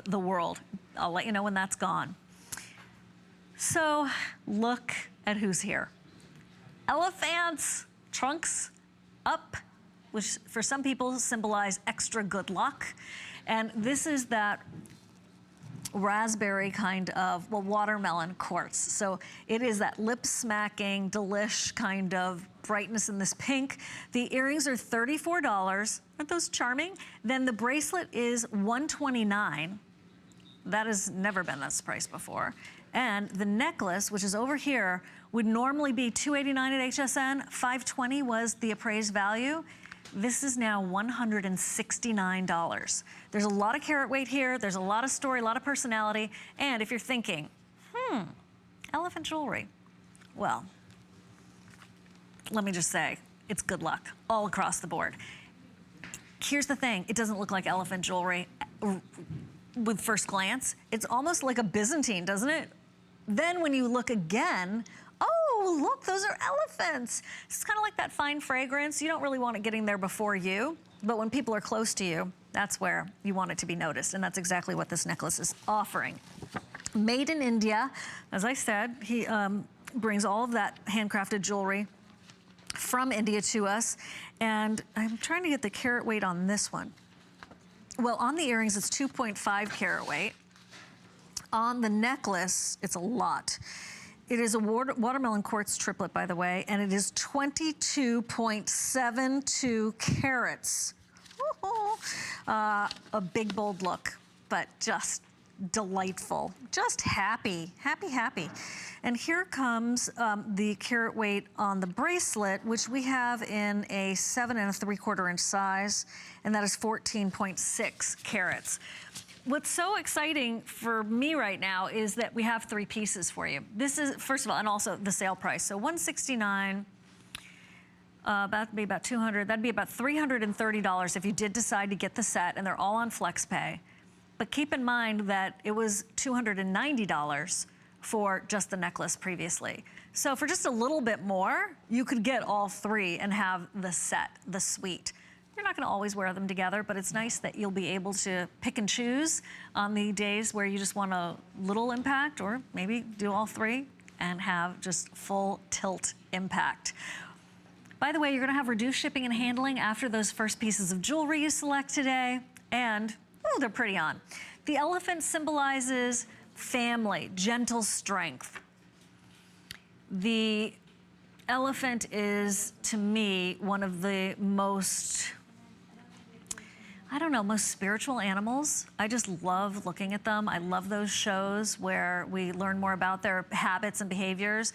the world. I'll let you know when that's gone. So look at who's here. Elephants, trunks up, which for some people symbolize extra good luck. And this is that raspberry kind of, well, watermelon quartz. So it is that lip smacking, delish kind of brightness in this pink. The earrings are $34. Aren't those charming? Then the bracelet is $129. That has never been this price before. And the necklace, which is over here, would normally be $289 at HSN. $520 was the appraised value. This is now $169. There's a lot of carat weight here. There's a lot of story, a lot of personality. And if you're thinking, elephant jewelry, well, let me just say, it's good luck all across the board. Here's the thing, it doesn't look like elephant jewelry with first glance. It's almost like a Byzantine, doesn't it? Then when you look again, oh, look, those are elephants. It's kind of like that fine fragrance. You don't really want it getting there before you, but when people are close to you, that's where you want it to be noticed, and that's exactly what this necklace is offering. Made in India, as I said, he brings all of that handcrafted jewelry from India to us, and I'm trying to get the carat weight on this one. Well, on the earrings, it's 2.5 carat weight. On the necklace, it's a lot. It is a watermelon quartz triplet, by the way, and it is 22.72 carats. A big, bold look, but just delightful. Just happy, happy, happy. And here comes the carat weight on the bracelet, which we have in a 7 3/4 inch size, and that is 14.6 carats. What's so exciting for me right now is that we have 3 pieces for you. This is, first of all, and also the sale price. So $169, that'd be about $200. That'd be about $330 if you did decide to get the set, and they're all on FlexPay. But keep in mind that it was $290 for just the necklace previously. So for just a little bit more, you could get all 3 and have the set, the suite. You're not gonna always wear them together, but it's nice that you'll be able to pick and choose on the days where you just want a little impact, or maybe do all 3 and have just full tilt impact. By the way, you're gonna have reduced shipping and handling after those first pieces of jewelry you select today, and oh, they're pretty on. The elephant symbolizes family, gentle strength. The elephant is, to me, one of the most, I don't know, most spiritual animals. I just love looking at them. I love those shows where we learn more about their habits and behaviors.